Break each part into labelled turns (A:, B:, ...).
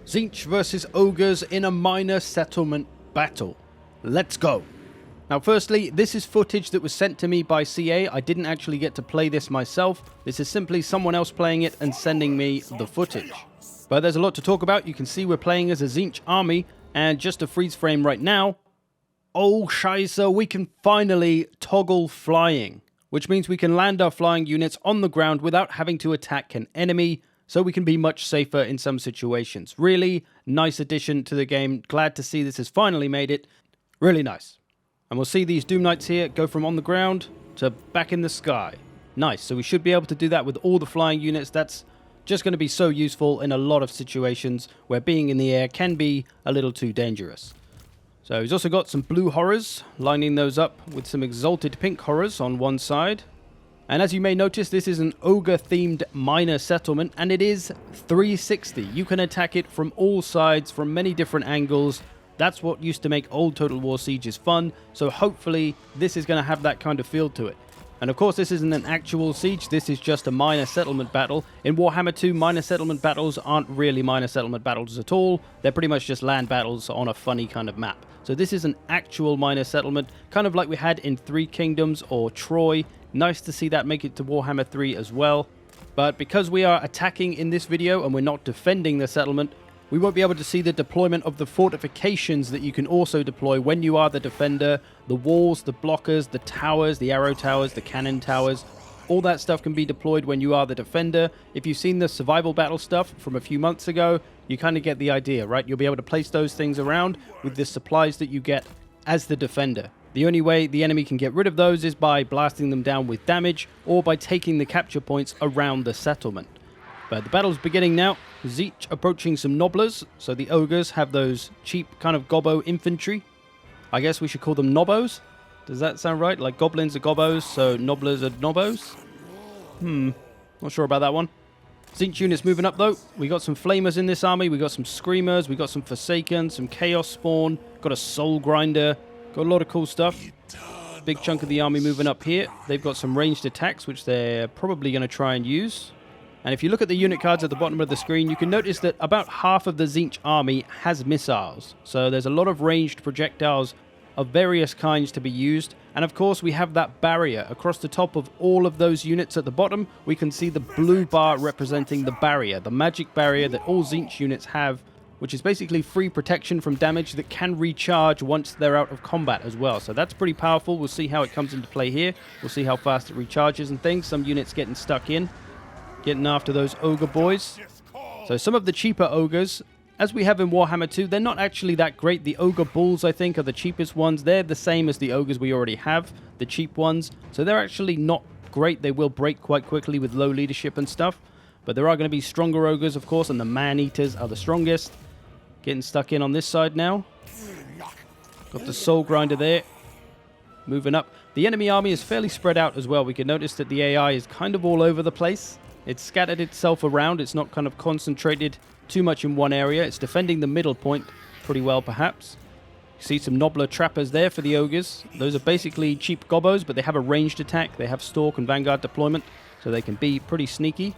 A: Tzeentch versus Ogres in a minor settlement battle. Let's go. Now firstly, this is footage that was sent to me by CA. I didn't actually get to play this myself. This is simply someone else playing it and sending me the footage. But there's a lot to talk about. You can see we're playing as a Tzeentch army, and just a freeze frame right now. Oh scheisse, we can finally toggle flying, which means we can land our flying units on the ground without having to attack an enemy, so we can be much safer in some situations. Really nice addition to the game. Glad to see this has finally made it. Really nice. And we'll see these Doom Knights here go from on the ground to back in the sky. Nice, so we should be able to do that with all the flying units. That's just going to be so useful in a lot of situations where being in the air can be a little too dangerous. So he's also got some blue horrors, lining those up with some exalted pink horrors on one side. And as you may notice, this is an ogre-themed minor settlement, and it is 360. You can attack it from all sides, from many different angles. That's what used to make old Total War Sieges fun, so hopefully this is going to have that kind of feel to it. And of course, this isn't an actual siege, this is just a minor settlement battle. In Warhammer 2, minor settlement battles aren't really minor settlement battles at all. They're pretty much just land battles on a funny kind of map. So this is an actual minor settlement, kind of like we had in Three Kingdoms or Troy. Nice to see that make it to Warhammer 3 as well. But because we are attacking in this video and we're not defending the settlement, we won't be able to see the deployment of the fortifications that you can also deploy when you are the defender. The walls, the blockers, the towers, the arrow towers, the cannon towers. All that stuff can be deployed when you are the defender. If you've seen the survival battle stuff from a few months ago, you kind of get the idea, right? You'll be able to place those things around with the supplies that you get as the defender. The only way the enemy can get rid of those is by blasting them down with damage or by taking the capture points around the settlement. But the battle's beginning now. Tzeentch approaching some nobblers. So the ogres have those cheap kind of gobbo infantry. I guess we should call them nobbos. Does that sound right? Like goblins are gobbos, so nobblers are nobbos? Not sure about that one. Tzeentch units moving up though. We got some flamers in this army. We got some screamers. We got some forsaken, some chaos spawn. Got a soul grinder. Got a lot of cool stuff. Big chunk of the army moving up here. They've got some ranged attacks, which they're probably going to try and use. And if you look at the unit cards at the bottom of the screen, you can notice that about half of the Tzeentch army has missiles. So there's a lot of ranged projectiles of various kinds to be used. And of course, we have that barrier. Across the top of all of those units at the bottom, we can see the blue bar representing the barrier, the magic barrier that all Tzeentch units have, which is basically free protection from damage that can recharge once they're out of combat as well. So that's pretty powerful. We'll see how it comes into play here. We'll see how fast it recharges and things. Some units getting stuck in. Getting after those ogre boys. So some of the cheaper ogres, as we have in Warhammer 2, they're not actually that great. The ogre bulls, I think, are the cheapest ones. They're the same as the ogres we already have, the cheap ones. So they're actually not great. They will break quite quickly with low leadership and stuff. But there are going to be stronger ogres, of course, and the man-eaters are the strongest. Getting stuck in on this side now. Got the soul grinder there. Moving up. The enemy army is fairly spread out as well. We can notice that the AI is kind of all over the place. It's scattered itself around. It's not kind of concentrated too much in one area. It's defending the middle point pretty well, perhaps. You see some nobbler trappers there for the ogres. Those are basically cheap gobbos, but they have a ranged attack. They have stalk and vanguard deployment, so they can be pretty sneaky.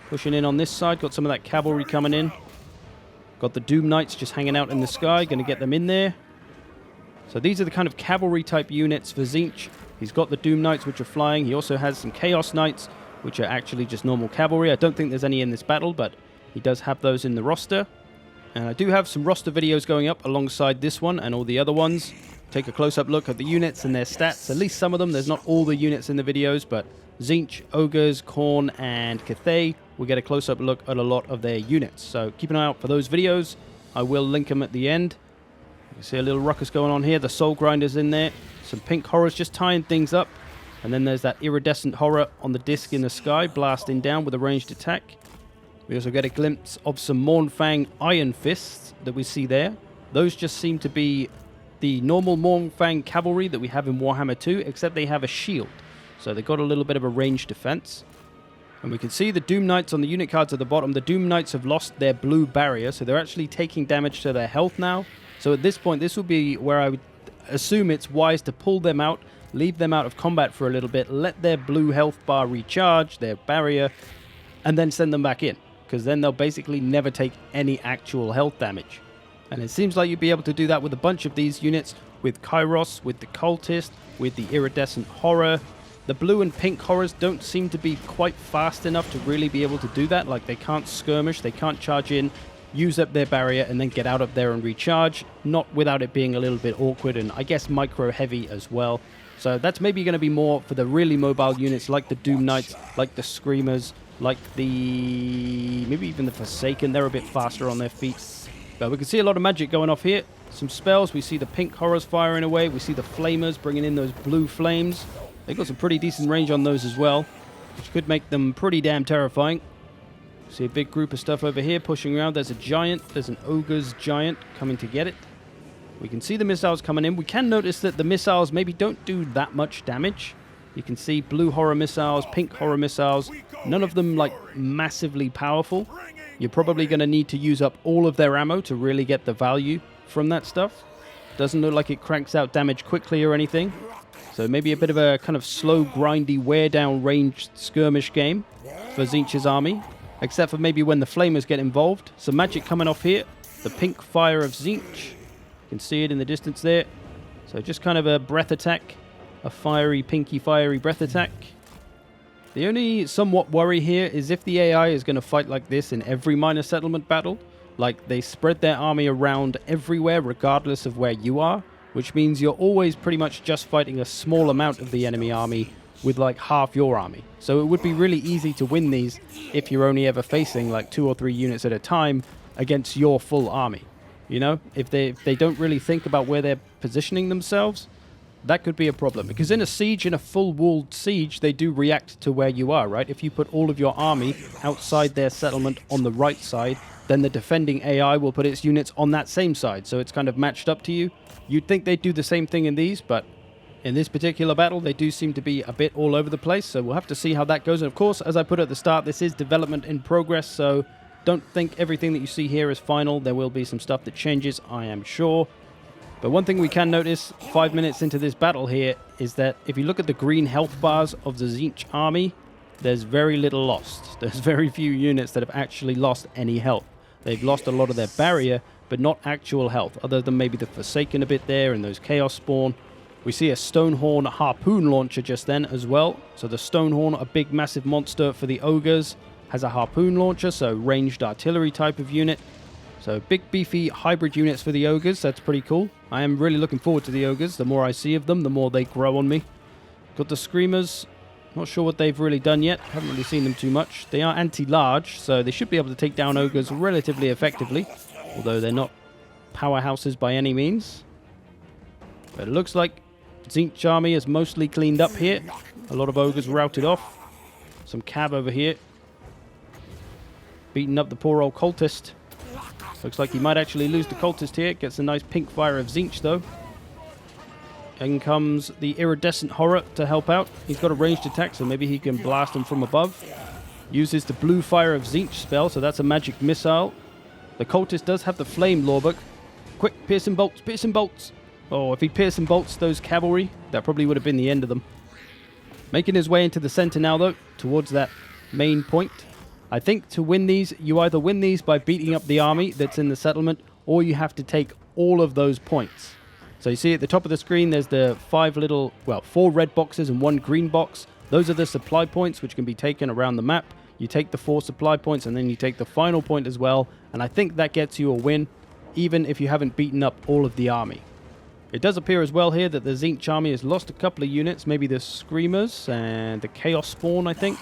A: Pushing in on this side. Got some of that cavalry coming in. Got the Doom Knights just hanging out in the sky. Going to get them in there. So these are the kind of cavalry-type units for Tzeentch. He's got the Doom Knights, which are flying. He also has some Chaos Knights, which are actually just normal cavalry. I don't think there's any in this battle, but he does have those in the roster. And I do have some roster videos going up alongside this one and all the other ones. Take a close-up look at the units and their stats. At least some of them. There's not all the units in the videos, but Tzeentch, Ogres, Khorne, and Cathay, we'll get a close-up look at a lot of their units. So keep an eye out for those videos. I will link them at the end. You can see a little ruckus going on here. The soul grinder's in there. Some pink horrors just tying things up. And then there's that iridescent horror on the disc in the sky, blasting down with a ranged attack. We also get a glimpse of some Mournfang Iron Fists that we see there. Those just seem to be the normal Mournfang cavalry that we have in Warhammer 2, except they have a shield. So they've got a little bit of a ranged defense. And we can see the Doom Knights on the unit cards at the bottom. The Doom Knights have lost their blue barrier, so they're actually taking damage to their health now. So at this point, this will be where I would assume it's wise to pull them out, leave them out of combat for a little bit, let their blue health bar recharge, their barrier, and then send them back in. because then they'll basically never take any actual health damage. And it seems like you'd be able to do that with a bunch of these units, with Kairos, with the Cultist, with the Iridescent Horror. The blue and pink horrors don't seem to be quite fast enough to really be able to do that. Like, they can't skirmish, they can't charge in, use up their barrier, and then get out of there and recharge. Not without it being a little bit awkward and I guess micro-heavy as well. So that's maybe going to be more for the really mobile units like the Doom Knights, like the Screamers, like the... maybe even the Forsaken. They're a bit faster on their feet. But we can see a lot of magic going off here. Some spells. We see the pink horrors firing away. We see the Flamers bringing in those blue flames. They've got some pretty decent range on those as well, which could make them pretty damn terrifying. See a big group of stuff over here pushing around. There's a giant. There's an Ogre's giant coming to get it. We can see the missiles coming in. We can notice that the missiles maybe don't do that much damage. You can see blue horror missiles, pink horror missiles. None of them, like, massively powerful. You're probably going to need to use up all of their ammo to really get the value from that stuff. Doesn't look like it cranks out damage quickly or anything. So maybe a bit of a kind of slow, grindy, wear-down ranged skirmish game for Tzeentch's army. Except for maybe when the Flamers get involved. Some magic coming off here. The pink fire of Tzeentch. You can see it in the distance there. So just kind of a breath attack. A fiery, pinky, fiery breath attack. The only somewhat worry here is if the AI is going to fight like this in every minor settlement battle. Like, they spread their army around everywhere regardless of where you are. Which means you're always pretty much just fighting a small amount of the enemy army with like half your army. So it would be really easy to win these if you're only ever facing like 2 or 3 units at a time against your full army. You know, if they don't really think about where they're positioning themselves, that could be a problem. Because in a siege, in a full-walled siege, they do react to where you are, right? If you put all of your army outside their settlement on the right side, then the defending AI will put its units on that same side. So it's kind of matched up to you. You'd think they'd do the same thing in these, but in this particular battle, they do seem to be a bit all over the place. So we'll have to see how that goes. And of course, as I put at the start, this is development in progress. So don't think everything that you see here is final. There will be some stuff that changes, I am sure. But one thing we can notice 5 minutes into this battle here is that if you look at the green health bars of the Tzeentch army, there's very little lost. There's very few units that have actually lost any health. They've lost a lot of their barrier, but not actual health, other than maybe the Forsaken a bit there and those Chaos Spawn. We see a Stonehorn harpoon launcher just then as well. So the Stonehorn, a big massive monster for the Ogres, has a harpoon launcher, so ranged artillery type of unit. So big beefy hybrid units for the Ogres, that's pretty cool. I am really looking forward to the Ogres. The more I see of them, the more they grow on me. Got the Screamers. Not sure what they've really done yet. Haven't really seen them too much. They are anti-large, so they should be able to take down Ogres relatively effectively. Although they're not powerhouses by any means. But it looks like Tzeentch army is mostly cleaned up here. A lot of Ogres routed off. Some cav over here. Beating up the poor old Cultist. Looks like he might actually lose the Cultist here. Gets a nice pink fire of Tzeentch though. In comes the Iridescent Horror to help out. He's got a ranged attack, so maybe he can blast them from above. Uses the blue fire of Tzeentch spell, so that's a magic missile. The Cultist does have the flame lawbook. Quick, piercing bolts, piercing bolts. Oh, if he piercing bolts those cavalry, that probably would have been the end of them. Making his way into the center now though, towards that main point. I think to win these, you either win these by beating up the army that's in the settlement, or you have to take all of those points. So you see at the top of the screen, there's the 4 red boxes and 1 green box. Those are the supply points which can be taken around the map. You take the 4 supply points and then you take the final point as well. And I think that gets you a win, even if you haven't beaten up all of the army. It does appear as well here that the Tzeentch army has lost a couple of units, maybe the Screamers and the Chaos Spawn, I think.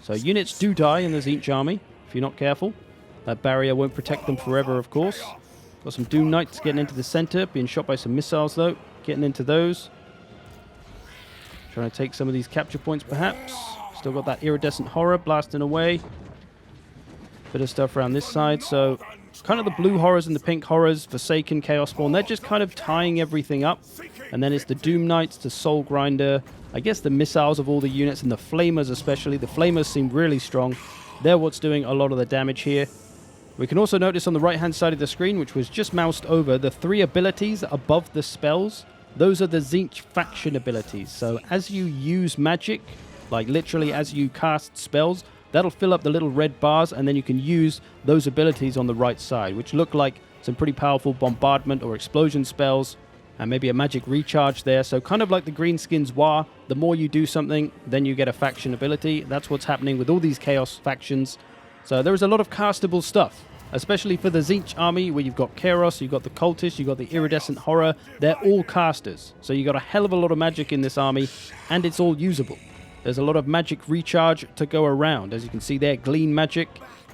A: So units do die in the Tzeentch army, if you're not careful. That barrier won't protect them forever, of course. Got some Doom Knights getting into the center, being shot by some missiles, though. Getting into those. Trying to take some of these capture points, perhaps. Still got that Iridescent Horror blasting away. Bit of stuff around this side, so kind of the blue horrors and the pink horrors, Forsaken, Chaos Spawn, they're just kind of tying everything up. And then it's the Doom Knights, the Soul Grinder, I guess the missiles of all the units, and the Flamers especially. The Flamers seem really strong. They're what's doing a lot of the damage here. We can also notice on the right-hand side of the screen, which was just moused over, the 3 abilities above the spells. Those are the Tzeentch faction abilities. So as you use magic, like literally as you cast spells, That'll fill up the little red bars, and then you can use those abilities on the right side, which look like some pretty powerful bombardment or explosion spells, and maybe a magic recharge there. So kind of like the Greenskins War, the more you do something, then you get a faction ability. That's what's happening with all these Chaos factions. So there is a lot of castable stuff, especially for the Tzeentch army, where you've got Kairos, you've got the Cultists, you've got the Iridescent Horror. They're all casters. So you've got a hell of a lot of magic in this army, and it's all usable. There's a lot of magic recharge to go around. As you can see there, Glean Magic.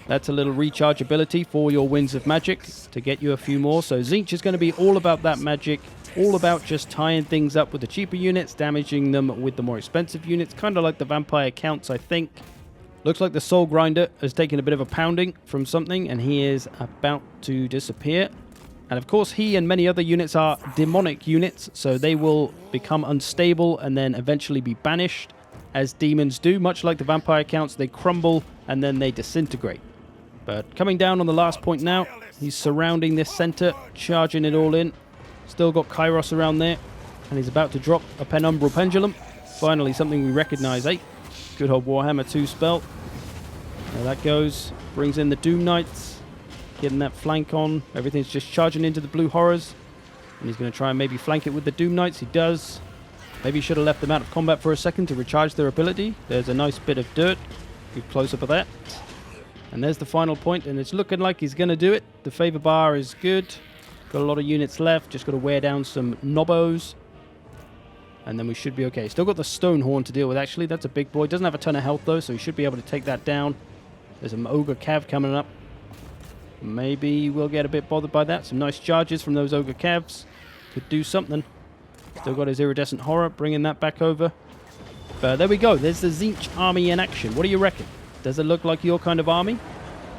A: That's a little recharge ability for your Winds of Magic to get you a few more. So Tzeentch is going to be all about that magic, all about just tying things up with the cheaper units, damaging them with the more expensive units, kind of like the Vampire Counts, I think. Looks like the Soul Grinder has taken a bit of a pounding from something, and he is about to disappear. And of course, he and many other units are demonic units, so they will become unstable and then eventually be banished, as demons do. Much like the Vampire Counts, they crumble and then they disintegrate. But coming down on the last point now, he's surrounding this center, charging it all in. Still got Kairos around there, and he's about to drop a Penumbral Pendulum. Finally, something we recognize, eh? Good old Warhammer 2 spell. There that goes. Brings in the Doom Knights, getting that flank on. Everything's just charging into the Blue Horrors, and he's going to try and maybe flank it with the Doom Knights. He does. Maybe he should have left them out of combat for a second to recharge their ability. There's a nice bit of dirt. Good close-up of that. And there's the final point, and it's looking like he's going to do it. The favor bar is good. Got a lot of units left. Just got to wear down some Nobos, and then we should be okay. Still got the Stone Horn to deal with, actually. That's a big boy. Doesn't have a ton of health, though, so he should be able to take that down. There's an Ogre Cav coming up. Maybe we'll get a bit bothered by that. Some nice charges from those Ogre Cavs. Could do something. Still got his Iridescent Horror, bringing that back over. But there we go. There's the Tzeentch army in action. What do you reckon? Does it look like your kind of army?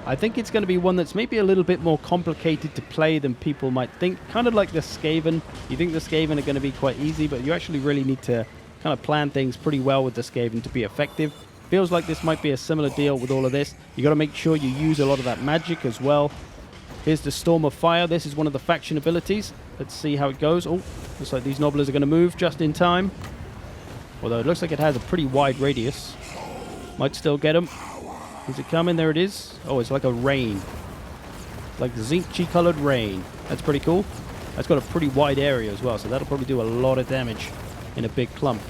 A: I think it's going to be one that's maybe a little bit more complicated to play than people might think. Kind of like the Skaven. You think the Skaven are going to be quite easy, but you actually really need to kind of plan things pretty well with the Skaven to be effective. Feels like this might be a similar deal with all of this. You got to make sure you use a lot of that magic as well. Here's the Storm of Fire. This is one of the faction abilities. Let's see how it goes. Oh, looks like these Nobblers are going to move just in time. Although it looks like it has a pretty wide radius. Might still get them. Is it coming? There it is. Oh, it's like a rain. Like Tzeentchy colored rain. That's pretty cool. That's got a pretty wide area as well, so that'll probably do a lot of damage in a big clump.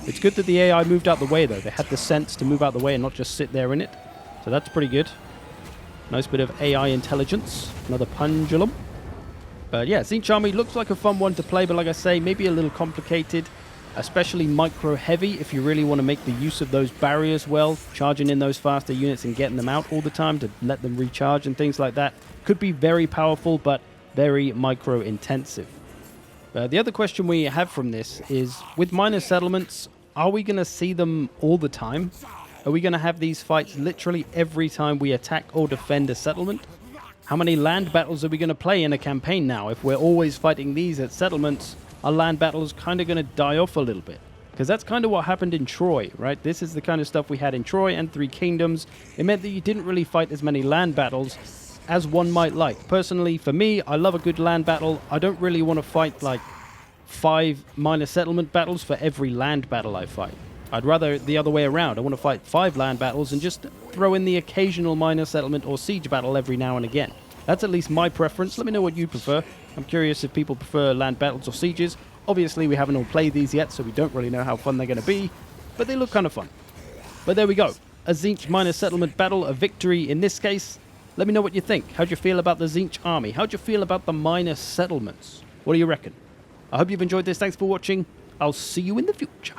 A: It's good that the AI moved out the way, though. They had the sense to move out the way and not just sit there in it. So that's pretty good. Nice bit of AI intelligence. Another pendulum. But yeah, Tzeentch army looks like a fun one to play, but like I say, maybe a little complicated. Especially micro-heavy if you really want to make the use of those barriers well. Charging in those faster units and getting them out all the time to let them recharge and things like that. Could be very powerful, but very micro-intensive. The other question we have from this is, with minor settlements, are we going to see them all the time? Are we going to have these fights literally every time we attack or defend a settlement? How many land battles are we going to play in a campaign now? If we're always fighting these at settlements, our land battle is kind of going to die off a little bit. Because that's kind of what happened in Troy, right? This is the kind of stuff we had in Troy and Three Kingdoms. It meant that you didn't really fight as many land battles as one might like. Personally, for me, I love a good land battle. I don't really want to fight like 5 minor settlement battles for every land battle I fight. I'd rather the other way around. I want to fight 5 land battles and just throw in the occasional minor settlement or siege battle every now and again. That's at least my preference. Let me know what you prefer. I'm curious if people prefer land battles or sieges. Obviously, we haven't all played these yet, so we don't really know how fun they're going to be, but they look kind of fun. But there we go. A Tzeentch minor settlement battle, a victory in this case. Let me know what you think. How'd you feel about the Tzeentch army? How'd you feel about the minor settlements? What do you reckon? I hope you've enjoyed this. Thanks for watching. I'll see you in the future.